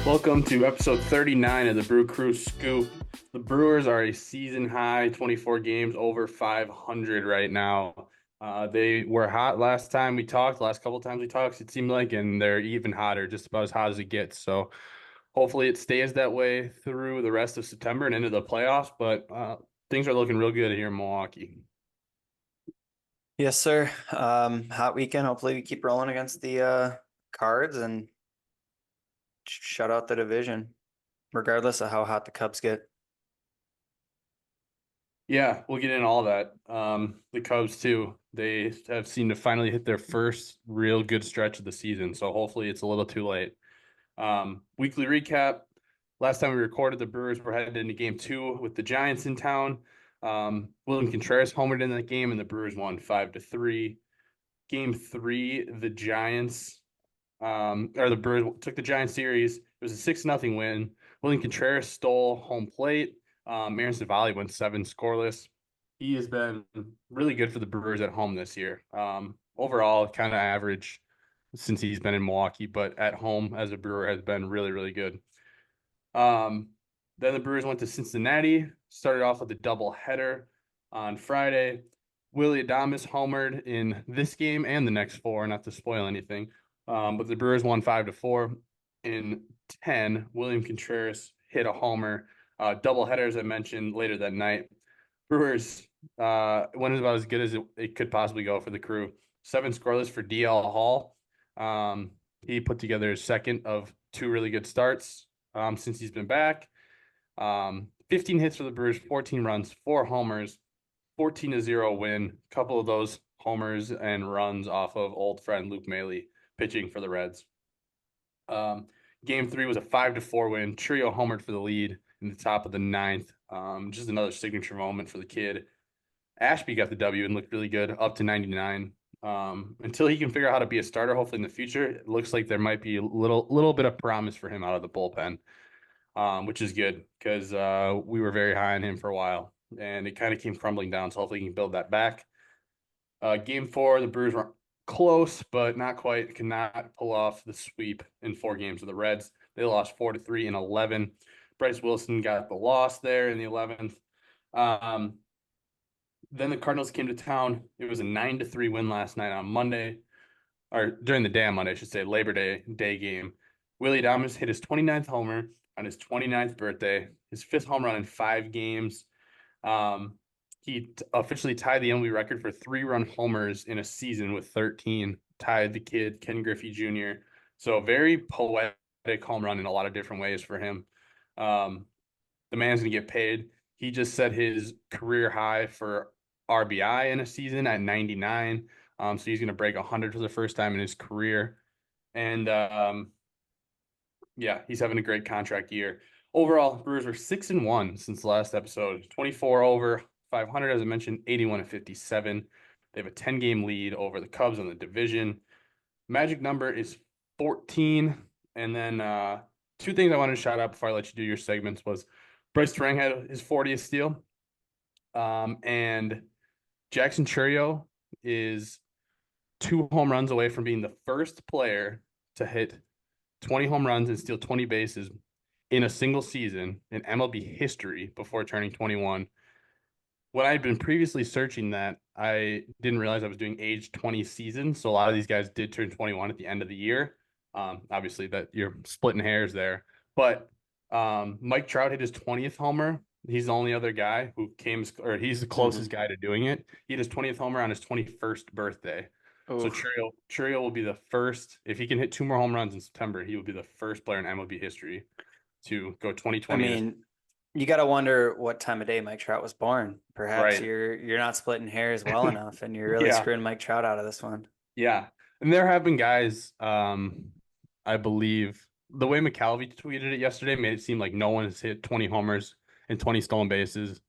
Welcome to episode 39 of the Brew Crew Scoop. The Brewers are a season high 24 games over 500 right now. They were hot last time we talked, last couple of times we talked, it seemed like, and they're even hotter, just about as hot as it gets. So hopefully it stays that way through the rest of September and into the playoffs. But things are looking real good here in Milwaukee. Yes, sir. Hot weekend. Hopefully we keep rolling against the Cards and shut out the division, regardless of how hot the Cubs get. Yeah, we'll get into all that. The Cubs too. They have seemed to finally hit their first real good stretch of the season. So hopefully it's a little too late. Weekly recap. Last time we recorded, the Brewers were headed into game 2 with the Giants in town. William Contreras homered in that game, and the Brewers won 5-3. Game 3, the Giants or the Brewers took the Giants series. It was a 6-0 win. William Contreras stole home plate. Aaron Savali went 7 scoreless. He has been really good for the Brewers at home this year. Overall, kind of average since he's been in Milwaukee, but at home as a Brewer has been really, really good. Then the Brewers went to Cincinnati, started off with a doubleheader on Friday. Willy Adames homered in this game and the next 4, not to spoil anything. But the Brewers won 5-4. In 10, William Contreras hit a homer. Doubleheader, as I mentioned, later that night. Brewers went about as good as it could possibly go for the crew. 7 scoreless for DL Hall. He put together his second of 2 really good starts since he's been back. 15 hits for the Brewers, 14 runs, 4 homers, 14-0 win. A couple of those homers and runs off of old friend Luke Maile pitching for the Reds. Game 3 was a 5-4 win. Trio homered for the lead in the top of the 9th. Just another signature moment for the kid. Ashby got the W and looked really good, up to 99. Until he can figure out how to be a starter, hopefully in the future, it looks like there might be a little bit of promise for him out of the bullpen, which is good because we were very high on him for a while, and it kind of came crumbling down. So hopefully he can build that back. Game 4, the Brewers were close, but not quite. Could not pull off the sweep in 4 games with the Reds. They lost 4-3 in 11. Bryce Wilson got the loss there in the 11th. Then the Cardinals came to town. It was a 9-3 win last night on Monday, or during the day on Monday, I should say, Labor Day game. Willy Adames hit his 29th homer on his 29th birthday, his 5th home run in 5 games. He officially tied the MLB record for 3-run homers in a season with 13. Tied the kid, Ken Griffey Jr. So very poetic home run in a lot of different ways for him. The man's going to get paid. He just set his career high for RBI in a season at 99. So he's going to break 100 for the first time in his career. And yeah, he's having a great contract year. Overall, Brewers are 6-1 since the last episode. 24 over 500, as I mentioned, 81-57. They have a 10-game lead over the Cubs in the division. Magic number is 14. And then 2 things I wanted to shout out before I let you do your segments was Bryce Terang had his 40th steal. And Jackson Chourio is 2 home runs away from being the first player to hit 20 home runs and steal 20 bases in a single season in MLB history before turning 21. When I had been previously searching that, I didn't realize I was doing age 20 seasons. So a lot of these guys did turn 21 at the end of the year. Obviously that you're splitting hairs there, but Mike Trout hit his 20th homer. He's the only other guy who came, or he's the closest guy to doing it. He hit his 20th homer on his 21st birthday. So Oof. Chourio will be the first. If he can hit 2 more home runs in September, he will be the first player in MLB history to go I 2020. mean, you got to wonder what time of day Mike Trout was born. Perhaps Right. you're not splitting hairs well enough, and you're really Yeah. screwing Mike Trout out of this one. Yeah. And there have been guys, I believe the way McCalvy tweeted it yesterday made it seem like no one has hit 20 homers and 20 stolen bases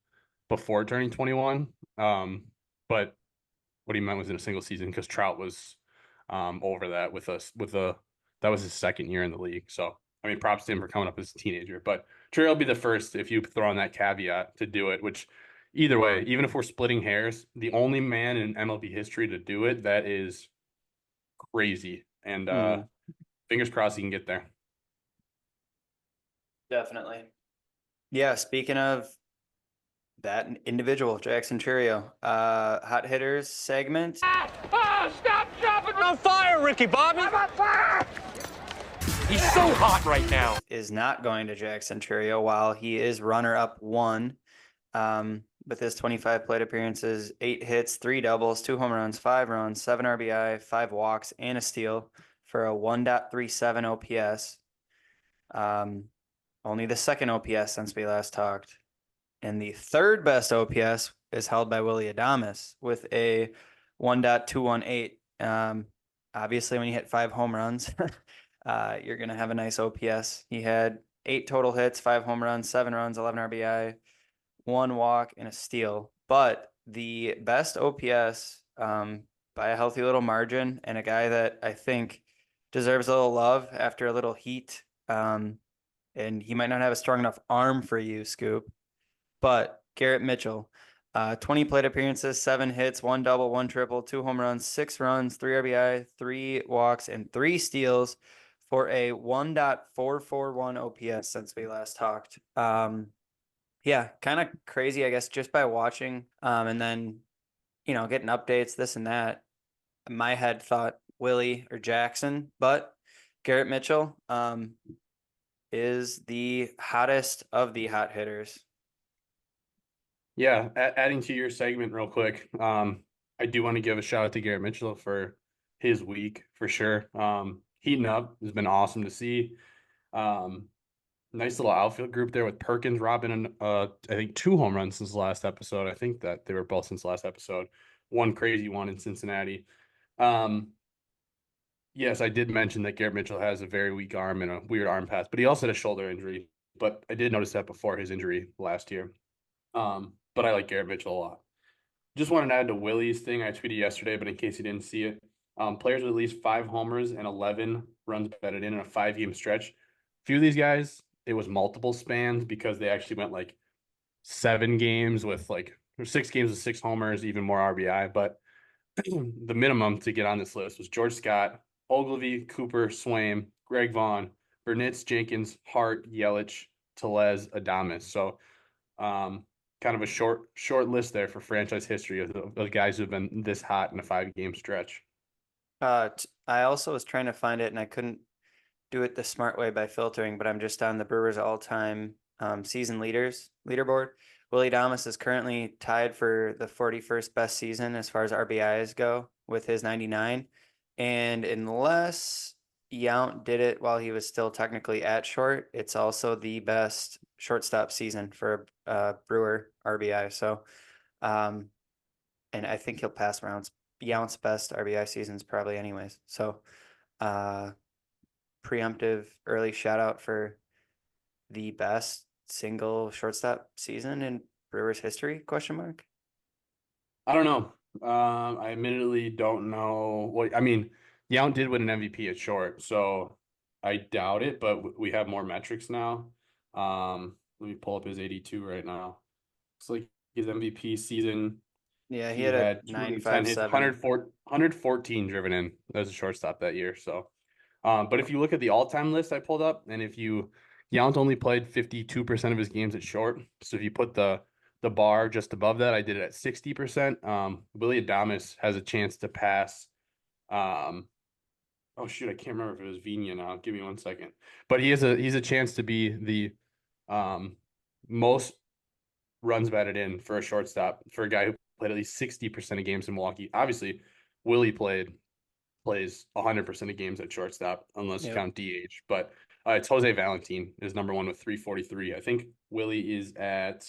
before turning 21. But what he meant was in a single season because Trout was over that with us that was his second year in the league. So I mean, props to him for coming up as a teenager. But Trey will be the first if you throw on that caveat to do it. Which either way, even if we're splitting hairs, the only man in MLB history to do it, that is crazy. And Mm. fingers crossed he can get there. Definitely. Yeah, speaking of that individual, Jackson Churio, hot hitters segment Stop dropping on fire, Ricky Bobby! I'm on fire! He's so hot right now. is not going to Jackson Churio while he is runner-up one. With his 25 plate appearances, 8 hits, 3 doubles, 2 home runs, 5 runs, 7 RBI, 5 walks, and a steal for a 1.37 OPS. Only the second OPS since we last talked. And the third best OPS is held by Willy Adames with a 1.218. Obviously, when you hit 5 home runs, you're going to have a nice OPS. He had 8 total hits, 5 home runs, 7 runs, 11 RBI, 1 walk, and a steal. But the best OPS by a healthy little margin, and a guy that I think deserves a little love after a little heat. And he might not have a strong enough arm for you, Scoop. But Garrett Mitchell, 20 plate appearances, 7 hits, 1 double, 1 triple, 2 home runs, 6 runs, 3 RBI, 3 walks, and 3 steals for a 1.441 OPS since we last talked. Yeah, kind of crazy, I guess, just by watching and then, getting updates, this and that. My head thought Willie or Jackson, but Garrett Mitchell is the hottest of the hot hitters. Yeah, adding to your segment real quick, I do want to give a shout out to Garrett Mitchell for his week for sure. Heating up has been awesome to see. Nice little outfield group there with Perkins, Robin, and I think 2 home runs since the last episode. I think that they were both since the last episode. One crazy one in Cincinnati. Yes, I did mention that Garrett Mitchell has a very weak arm and a weird arm path, but he also had a shoulder injury. But I did notice that before his injury last year. But I like Garrett Mitchell a lot. Just wanted to add to Willie's thing I tweeted yesterday, but in case you didn't see it, players with at least 5 homers and 11 runs batted in a 5-game stretch. A few of these guys, it was multiple spans because they actually went like 7 games with or 6 games with 6 homers, even more RBI. But the minimum to get on this list was George Scott, Ogilvy, Cooper, Swaim, Greg Vaughn, Burnitz, Jenkins, Hart, Yelich, Tellez, Adames. So kind of a short list there for franchise history of the guys who've been this hot in a 5-game stretch. I also was trying to find it and I couldn't do it the smart way by filtering, but I'm just on the Brewers all-time season leaderboard. Willy Adames is currently tied for the 41st best season as far as RBIs go with his 99. And unless Yount did it while he was still technically at short, it's also the best shortstop season for Brewer RBI. So, and I think he'll pass Yount's best RBI seasons probably anyways. So, preemptive early shout out for the best single shortstop season in Brewers history? ? I don't know. I admittedly don't know what I mean. Yount did win an MVP at short, so I doubt it, but we have more metrics now. Let me pull up his 82 right now. Looks like his MVP season. Yeah, he had had a 210 hits, 114 driven in as a shortstop that year. So, but if you look at the all-time list I pulled up, and Yount only played 52% of his games at short. So if you put the bar just above that, I did it at 60%. Willy Adames has a chance to pass. Oh shoot, I can't remember if it was Vina now. Give me 1 second. But he's a chance to be the most runs batted in for a shortstop for a guy who played at least 60% of games in Milwaukee. Obviously, Willie plays 100% of games at shortstop unless you count DH. But it's Jose Valentin is number 1 with 343. I think Willie is at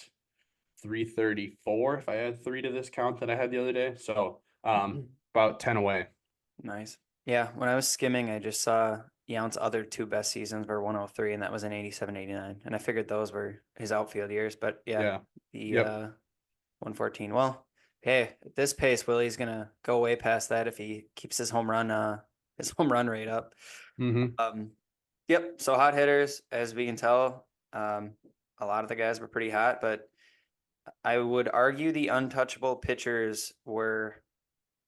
334 if I add 3 to this count that I had the other day. So about 10 away. Nice. Yeah, when I was skimming, I just saw Yount's other 2 best seasons were 103, and that was in 87, 89. And I figured those were his outfield years, but the 114. Well, hey, at this pace, Willie's gonna go way past that if he keeps his home run rate up. Yep. So hot hitters, as we can tell, a lot of the guys were pretty hot, but I would argue the untouchable pitchers were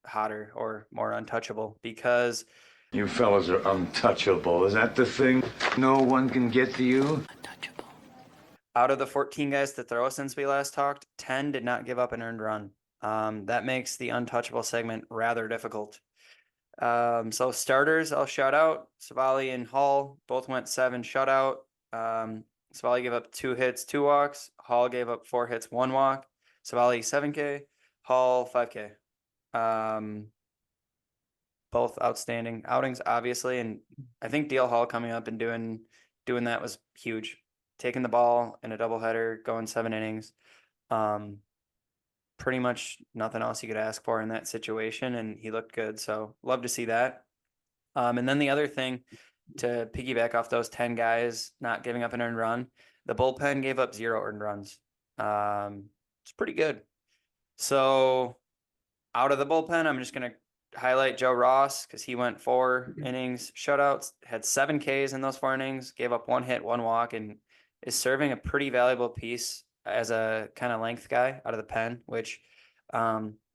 hotter or more untouchable because you fellas are untouchable. Is that the thing? No one can get to you? Untouchable. out of the 14 guys to throw since we last talked, 10 did not give up an earned run. That makes the untouchable segment rather difficult. So starters, I'll shout out. Savali and Hall both went 7 shutout. Savali gave up 2 hits, 2 walks. Hall gave up 4 hits, 1 walk. Savali 7K, Hall 5K. Both outstanding outings, obviously, and I think Dale Hall coming up and doing that was huge. Taking the ball in a doubleheader, going 7 innings. Pretty much nothing else you could ask for in that situation, and he looked good. So love to see that. And then the other thing, to piggyback off those 10 guys not giving up an earned run, the bullpen gave up 0 earned runs. It's pretty good. So out of the bullpen, I'm just gonna highlight Joe Ross because he went 4 innings, shutouts, had 7 Ks in those 4 innings, gave up 1 hit, 1 walk, and is serving a pretty valuable piece as a kind of length guy out of the pen, which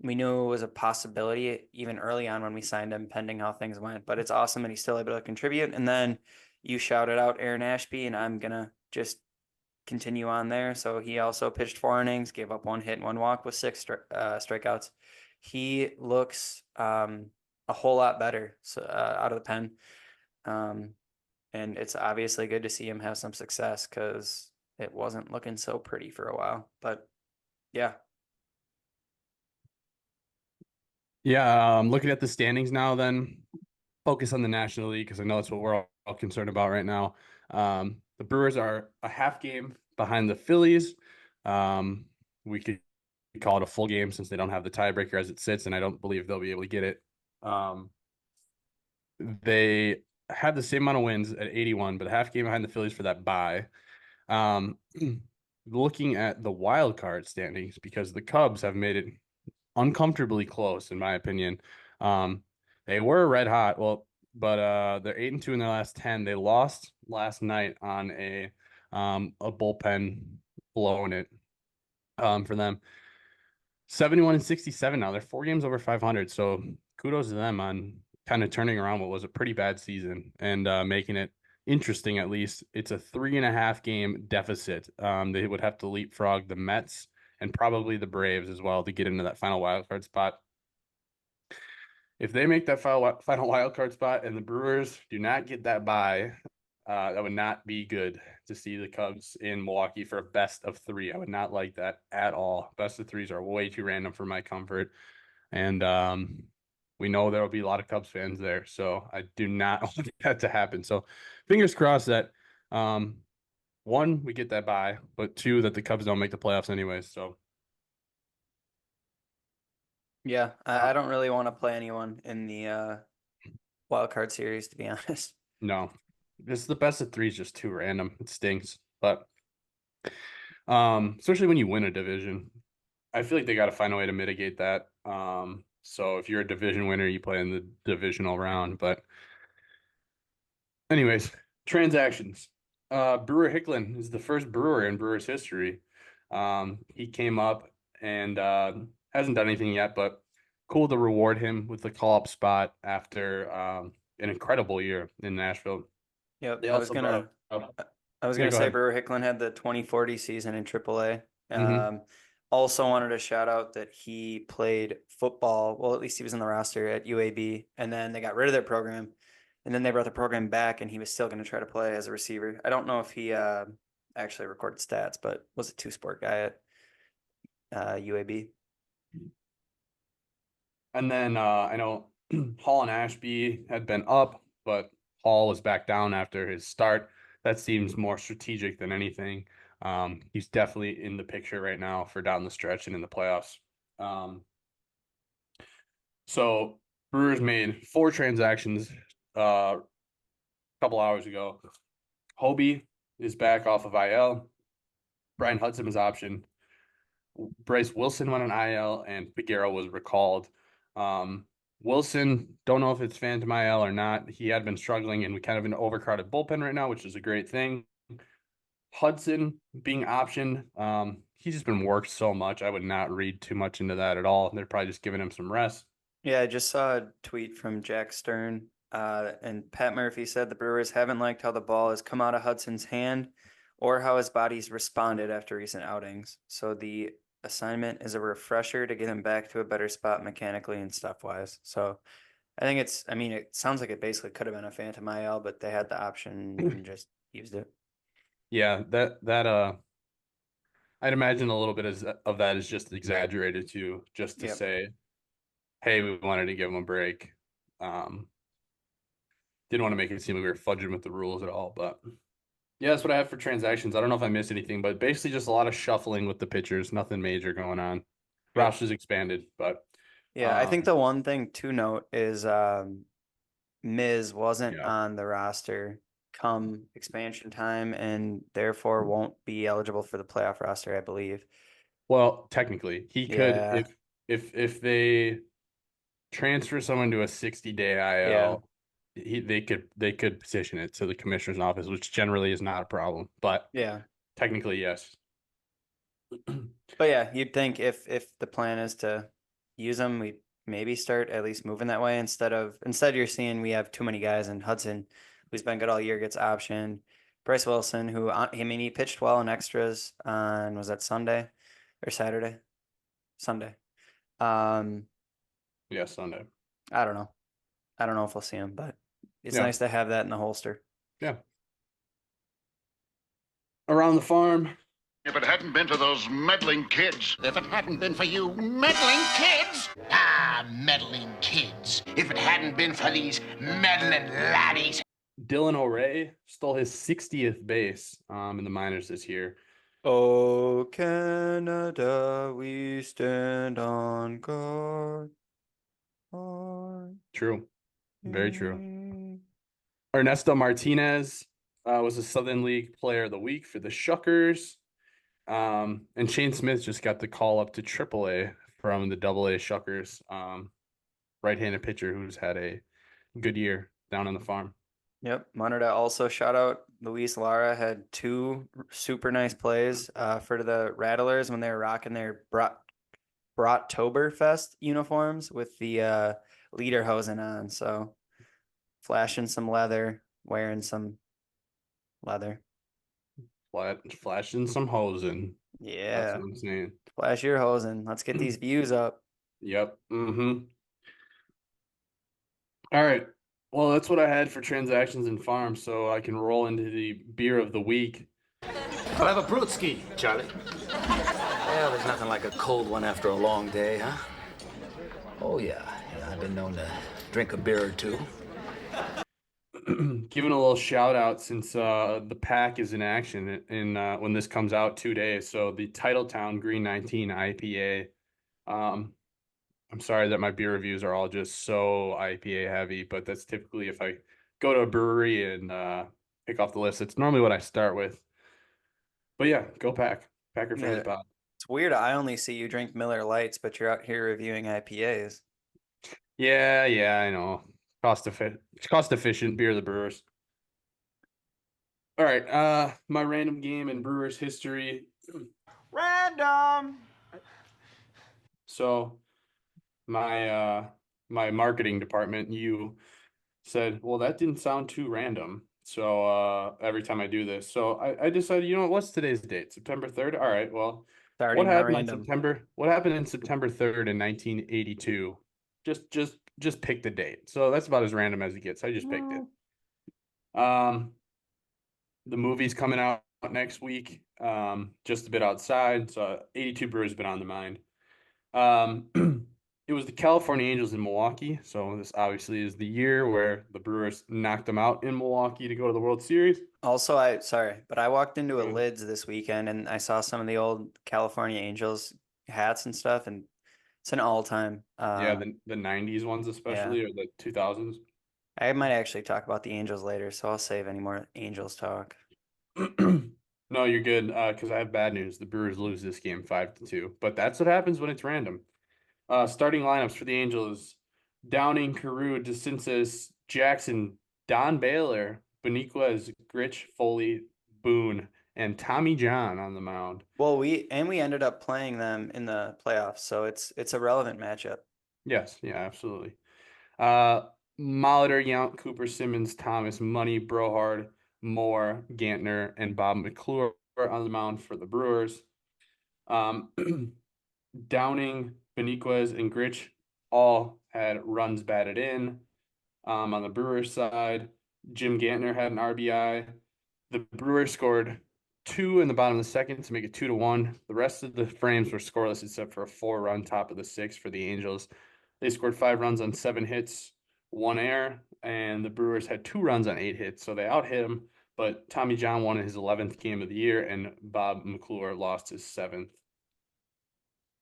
we knew was a possibility even early on when we signed him, pending how things went. But it's awesome, and he's still able to contribute. And then you shouted out Aaron Ashby, and I'm gonna just continue on there. So he also pitched 4 innings, gave up 1 hit, 1 walk with 6 strikeouts. He looks a whole lot better out of the pen. And it's obviously good to see him have some success because it wasn't looking so pretty for a while. But yeah. Yeah, looking at the standings now, then focus on the National League because I know that's what we're all concerned about right now. The Brewers are a half game behind the Phillies. We could call it a full game since they don't have the tiebreaker as it sits, and I don't believe they'll be able to get it. They have the same amount of wins at 81, but a half game behind the Phillies for that bye. Looking at the wild card standings, because the Cubs have made it uncomfortably close, in my opinion. They were red hot, but they're 8-2 in their last 10. They lost last night on a bullpen blowing it for them. 71-67 now. They're 4 games over 500. So kudos to them on kind of turning around what was a pretty bad season and making it interesting. At least it's a 3.5 game deficit. They would have to leapfrog the Mets and probably the Braves as well to get into that final wild card spot. If they make that final wild card spot and the Brewers do not get that bye, that would not be good to see the Cubs in Milwaukee for a best of 3. I would not like that at all. Best of 3s are way too random for my comfort. And we know there will be a lot of Cubs fans there. So I do not want that to happen. So fingers crossed that 1, we get that bye, but 2, that the Cubs don't make the playoffs anyways. So yeah, I don't really want to play anyone in the wild card series, to be honest. no, this the best of 3 is just too random. It stinks. But especially when you win a division, I feel like they got to find a way to mitigate that. So if you're a division winner, you play in the divisional round. But anyways, transactions. Brewer Hicklin is the first Brewer in Brewers history. He came up and hasn't done anything yet, but cool to reward him with the call-up spot after an incredible year in Nashville. Yep, They I was also gonna go say ahead. Brewer Hicklin had the 2040 season in AAA. Mhm. Also wanted to shout out that he played football. Well, at least he was in the roster at UAB, and then they got rid of their program, and then they brought the program back, and he was still going to try to play as a receiver. I don't know if he actually recorded stats, but was a 2-sport guy at UAB. And then I know Hall and Ashby had been up, but Hall was back down after his start. That seems more strategic than anything. He's definitely in the picture right now for down the stretch and in the playoffs. So Brewers made 4 transactions a couple hours ago. Hobie is back off of IL. Brian Hudson was optioned. Bryce Wilson went on IL, and Figueroa was recalled. Wilson, don't know if it's phantom IL or not. He had been struggling, and we kind of an overcrowded bullpen right now, which is a great thing. Hudson being optioned, he's just been worked so much. I would not read too much into that at all. They're probably just giving him some rest. Yeah, I just saw a tweet from Jack Stern, and Pat Murphy said the Brewers haven't liked how the ball has come out of Hudson's hand or how his body's responded after recent outings. So the assignment is a refresher to get him back to a better spot mechanically and stuff wise. So I think it sounds like it basically could have been a phantom IL, but they had the option and just used it. Yeah, that I'd imagine a little bit of that is just exaggerated too, just to Yep. say, hey, we wanted to give him a break. Didn't want to make it seem like we were fudging with the rules at all, but yeah, that's what I have for transactions. I don't know if I missed anything, but basically just a lot of shuffling with the pitchers, nothing major going on. Roster's expanded, but Yeah, I think the one thing to note is Miz wasn't yeah. on the roster come expansion time and therefore won't be eligible for the playoff roster, I believe. Well, technically, he could Yeah. if they transfer someone to a 60-day IL, they could petition it to the commissioner's office, which generally is not a problem. But Yeah. technically, yes. But yeah, you'd think if the plan is to use them, we maybe start at least moving that way instead you're seeing we have too many guys, and Hudson, who's been good all year, gets optioned. Bryce Wilson, who he pitched well in extras on, was that Sunday or Saturday? Sunday. Yeah, Sunday. I don't know. I don't know if we'll see him, but it's Yeah. nice to have that in the holster. Yeah. Around the farm. If it hadn't been for those meddling kids. If it hadn't been for you meddling kids. Ah, meddling kids. If it hadn't been for these meddling laddies. Dylan O'Reilly stole his 60th base in the minors this year. Oh, Canada, we stand on guard. True. Very true. Ernesto Martinez was the Southern League Player of the Week for the Shuckers. And Shane Smith just got the call up to AAA from the AA Shuckers. Right-handed pitcher who's had a good year down on the farm. Yep. Wanted to also shout out Luis Lara, had 2 super nice plays for the Rattlers when they were rocking their Brattoberfest uniforms with the lederhosen on. So flashing some leather, wearing some leather. Flashing some hosing. Yeah. That's what I'm saying. Flash your hosen. Let's get these views up. Yep. Mm-hmm. All right. Well, that's what I had for transactions and farms, so I can roll into the beer of the week. I'll have a brewski, Charlie. Well, there's nothing like a cold one after a long day, huh? Oh, yeah. I've been known to drink a beer or two. Giving a little shout out since the pack is in action in when this comes out 2 days. So the Titletown Green 19 IPA. I'm sorry that my beer reviews are all just so IPA heavy, but that's typically if I go to a brewery and pick off the list. It's normally what I start with. But yeah, go Pack. Packer fan Yeah. pod. It's weird. I only see you drink Miller Lights, but you're out here reviewing IPAs. Yeah, I know. Cost efficient beer of the Brewers. All right, my random game in Brewers history. Random. So my marketing department, you said, well, that didn't sound too random. So every time I do this, so I decided, you know, what's today's date? September 3rd. All right, well, what happened in September? What happened in September 3rd in 1982? Just pick the date. So that's about as random as it gets. I just picked it. The movie's coming out next week. Just a bit outside. So 82 Brewers have been on the mind. It was the California Angels in Milwaukee. So this obviously is the year where the Brewers knocked them out in Milwaukee to go to the World Series. Also, I walked into a Lids this weekend and I saw some of the old California Angels hats and stuff, and it's an all-time. Yeah, the 90s ones especially, or the 2000s. I might actually talk about the Angels later, so I'll save any more Angels talk. No, you're good, because I have bad news. The Brewers lose this game 5-2, but that's what happens when it's random. Starting lineups for the Angels: Downing, Carew, DeCinces, Jackson, Don Baylor, Beniquez, Gritch, Foley, Boone, and Tommy John on the mound. Well, we ended up playing them in the playoffs, so it's a relevant matchup. Yes, yeah, absolutely. Molitor, Yount, Cooper, Simmons, Thomas, Money, Brohard, Moore, Gantner, and Bob McClure on the mound for the Brewers. Downing, Beniquez, and Grich all had runs batted in. On the Brewers side, Jim Gantner had an RBI. The Brewers scored 2 in the bottom of the second to make it 2-1. The rest of the frames were scoreless except for a 4-run top of the 6th for the Angels. They scored 5 runs on 7 hits, 1 error, and the Brewers had 2 runs on 8 hits, so they out-hit him. But Tommy John won his 11th game of the year, and Bob McClure lost his 7th.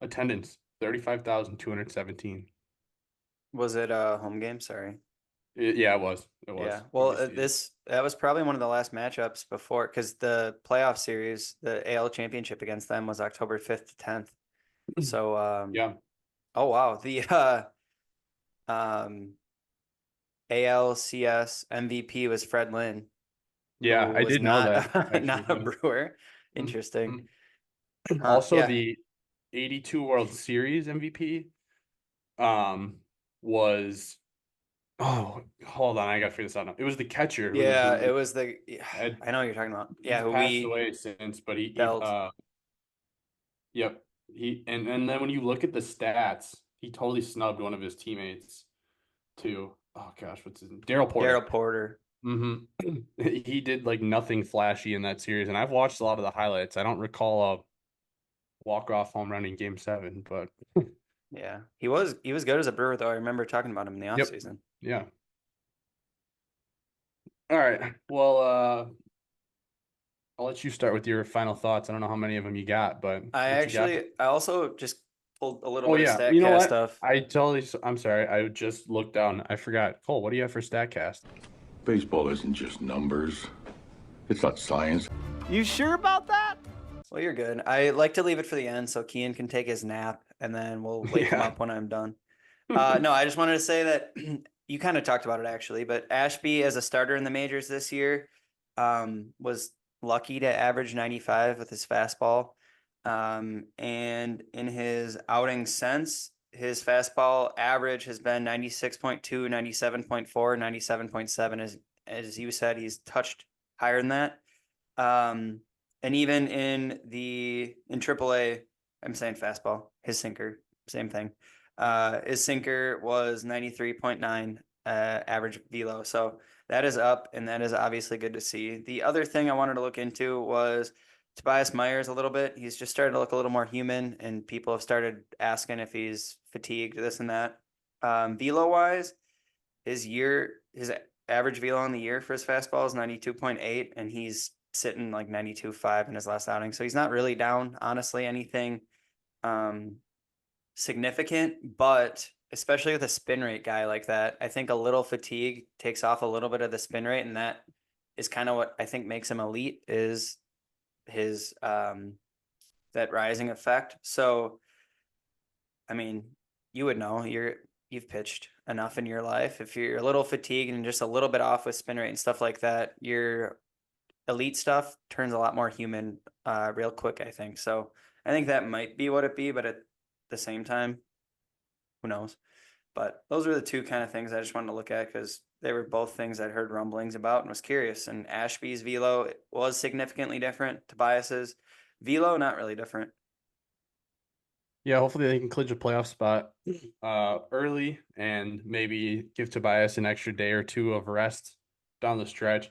Attendance 35,217. Was it a home game? Sorry. Yeah, it was. It was. Yeah. Well, WC. that was probably one of the last matchups before, because the playoff series, the AL championship against them was October 5th to 10th. So Yeah. Oh wow. The ALCS MVP was Fred Lynn. Yeah, who I was did know not, that. Actually, not a yeah. Brewer. Interesting. Also, yeah. the 82 World Series MVP was hold on, I gotta figure this out now. It was the catcher who Yeah, who it was the had, I know what you're talking about. Yeah, he's who passed we away since, but he Belt. yep. He and then when you look at the stats, he totally snubbed one of his teammates too. Oh gosh, what's his name? Daryl Porter. Daryl Porter. He did like nothing flashy in that series, and I've watched a lot of the highlights. I don't recall a walk-off home run in Game 7, but Yeah. He was good as a Brewer though. I remember talking about him in the Yep. offseason. yeah. All right. Well, I'll let you start with your final thoughts. I don't know how many of them you got, but I also just pulled a little Oh bit yeah, of you know Statcast what? stuff. I'm sorry. I just looked down. I forgot. Cole, what do you have for Statcast? Baseball isn't just numbers. It's not science. You sure about that? Well, you're good. I like to leave it for the end so Kian can take his nap and then we'll wake him Yeah. up when I'm done. No, I just wanted to say that you kind of talked about it actually, but Ashby as a starter in the majors this year was lucky to average 95 with his fastball. And in his outing since, his fastball average has been 96.2, 97.4, 97.7. As you said, he's touched higher than that. And even in AAA, I'm saying fastball, his sinker, same thing. His sinker was 93.9 average velo. So that is up, and that is obviously good to see. The other thing I wanted to look into was Tobias Myers a little bit. He's just started to look a little more human, and people have started asking if he's fatigued, this and that. Velo wise, his average velo on the year for his fastball is 92.8, and he's sitting like 92.5 in his last outing. So he's not really down, honestly, anything significant, but especially with a spin rate guy like that, I think a little fatigue takes off a little bit of the spin rate, and that is kind of what I think makes him elite, is his that rising effect. So I mean, you would know, you've pitched enough in your life. If you're a little fatigued and just a little bit off with spin rate and stuff like that, your elite stuff turns a lot more human real quick, I think. So I think that might be what it be, but at the same time, who knows? But those are the two kind of things I just wanted to look at because they were both things I'd heard rumblings about and was curious. And Ashby's velo was significantly different. Tobias's velo, not really different. Yeah, hopefully they can clinch a playoff spot early and maybe give Tobias an extra day or two of rest down the stretch.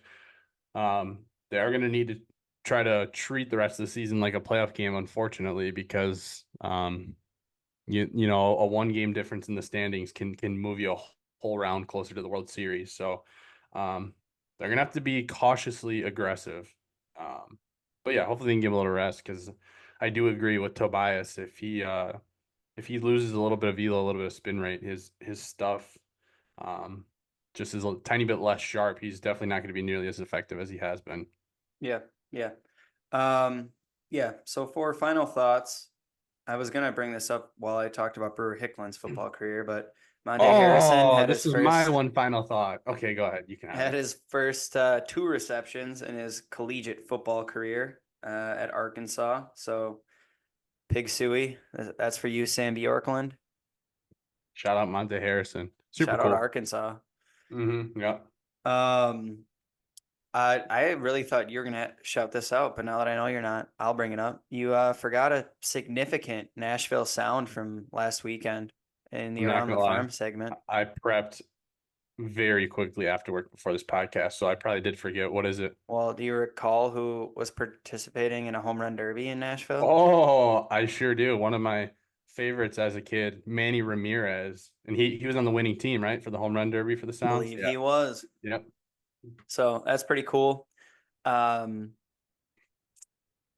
They are going to need to try to treat the rest of the season like a playoff game, unfortunately, because you know, a 1-game difference in the standings can move you a whole round closer to the World Series. So they're gonna have to be cautiously aggressive. But yeah, hopefully they can give a little rest because I do agree with Tobias. If he loses a little bit of velo, a little bit of spin rate, his stuff just is a tiny bit less sharp. He's definitely not going to be nearly as effective as he has been. Yeah. Yeah. So for final thoughts, I was gonna bring this up while I talked about Brewer Hicklin's football career, but Monte Harrison had this his is my first one final thought. Okay, go ahead. You can have had it. his first 2 receptions in his collegiate football career at Arkansas. So Pig Suey, that's for you, Sam Bjorklund. Shout out Monte Harrison. Super Shout cool. out Arkansas. Yeah. I really thought you were gonna shout this out, but now that I know you're not, I'll bring it up. You forgot a significant Nashville sound from last weekend in the I'm not Around the gonna lie. Farm segment. I prepped very quickly after work before this podcast, so I probably did forget. What is it? Well, do you recall who was participating in a home run derby in Nashville? Oh, I sure do. One of my favorites as a kid, Manny Ramirez, and he was on the winning team, right, for the home run derby for the I Sounds. believe Yeah. he was. Yep. So that's pretty cool. And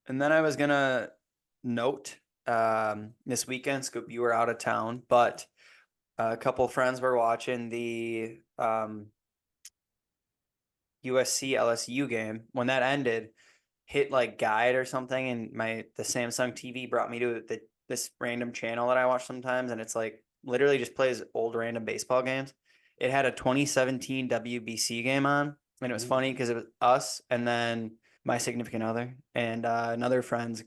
then I was gonna note this weekend, Scoop, you were out of town, but a couple friends were watching the USC LSU game. When that ended, hit like guide or something, and the Samsung TV brought me to this random channel that I watch sometimes, and it's like literally just plays old random baseball games. It had a 2017 WBC game on, and it was funny because it was us and then my significant other and another friend's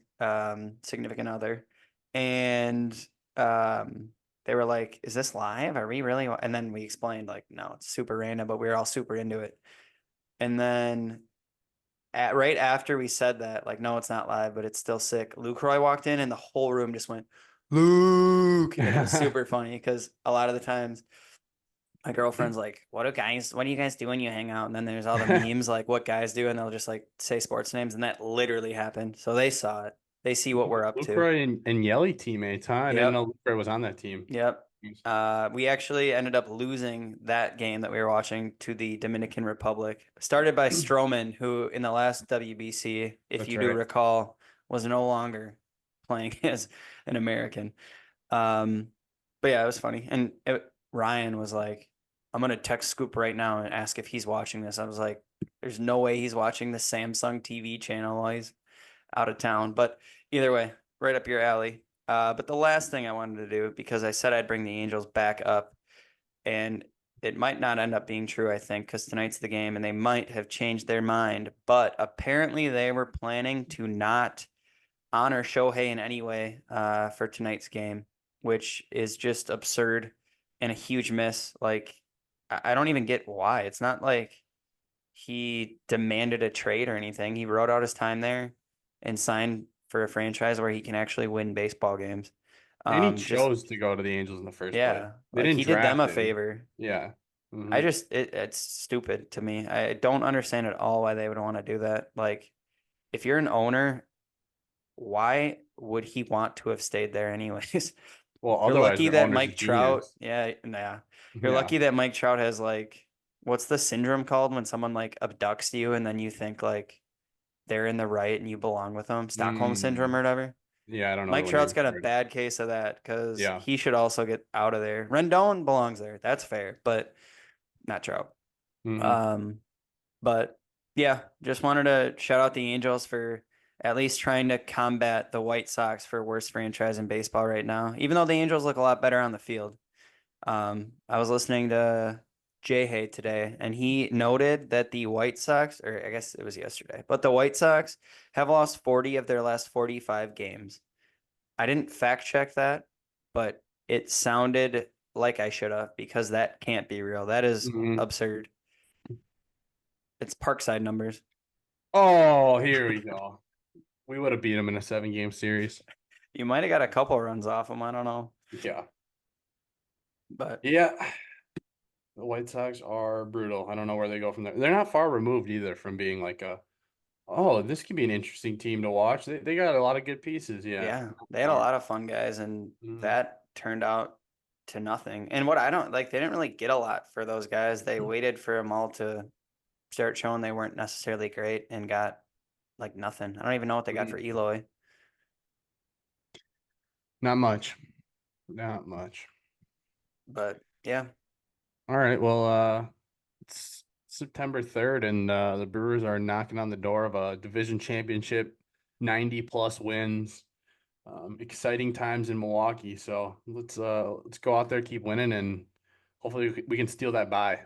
significant other, and they were like, "Is this live? Are we really?" And then we explained like, "No, it's super random," but we were all super into it. And then right after we said that, like, no, it's not live, but it's still sick. Luke Roy walked in and the whole room just went, Luke. And it was super funny because a lot of the times my girlfriend's like, what do you guys do when you hang out? And then there's all the memes like what guys do, and they'll just like say sports names, and that literally happened. So they saw it. They see what we're up Luke to. Roy and Yelly teammates, huh? I didn't know Luke Roy was on that team. Yep. We actually ended up losing that game that we were watching to the Dominican Republic. Started by Stroman, who in the last WBC, if That's you do right. recall, was no longer playing as an American. But yeah, it was funny. And Ryan was like, I'm going to text Scoop right now and ask if he's watching this. I was like, there's no way he's watching the Samsung TV channel while he's out of town. But either way, right up your alley. But the last thing I wanted to do, because I said I'd bring the Angels back up, and it might not end up being true, I think, because tonight's the game and they might have changed their mind. But apparently they were planning to not honor Shohei in any way for tonight's game, which is just absurd and a huge miss. Like, I don't even get why. It's not like he demanded a trade or anything. He wrote out his time there and signed for a franchise where he can actually win baseball games. And he Just chose to go to the Angels in the first place. yeah, They like didn't he did them a draft him. favor. Yeah. Mhm. I just it's stupid to me. I don't understand at all why they would want to do that. Like, if you're an owner, why would he want to have stayed there anyways? Well, You're otherwise lucky your that owner's a Mike Trout, genius. yeah. You're Yeah. lucky that Mike Trout has like, what's the syndrome called when someone like abducts you and then you think like they're in the right and you belong with them? Stockholm syndrome or whatever. Yeah, I don't know. Mike the Trout's name got a for it. bad case of that because Yeah. he should also get out of there. Rendon belongs there. That's fair, but not Trout. Mhm. But yeah, just wanted to shout out the Angels for at least trying to combat the White Sox for worst franchise in baseball right now, even though the Angels look a lot better on the field. I was listening to Shohei today, and he noted that the White Sox, or I guess it was yesterday, but the White Sox have lost 40 of their last 45 games. I didn't fact check that, but it sounded like I should have, because that can't be real. That is Mhm. absurd. It's Parkside numbers. Oh, here we go. We would have beat him in a 7-game series. You might have got a couple runs off them. I don't know, Yeah. but Yeah. The White Sox are brutal. I don't know where they go from there. They're not far removed either from being like this could be an interesting team to watch. They got a lot of good pieces. Yeah. yeah, they had a lot of fun guys, and that turned out to nothing. And what I don't like, they didn't really get a lot for those guys. They waited for them all to start showing they weren't necessarily great and got like nothing. I don't even know what they got for Eloy. Not much. Not much. But yeah. All right. Well, it's September 3rd, and the Brewers are knocking on the door of a division championship, 90+ wins. Exciting times in Milwaukee. So let's go out there, keep winning, and hopefully we can steal that bye.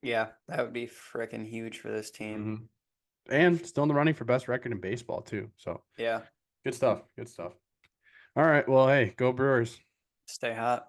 Yeah, that would be freaking huge for this team. And still in the running for best record in baseball too. So yeah, good stuff. Good stuff. All right. Well, hey, go Brewers. stay hot.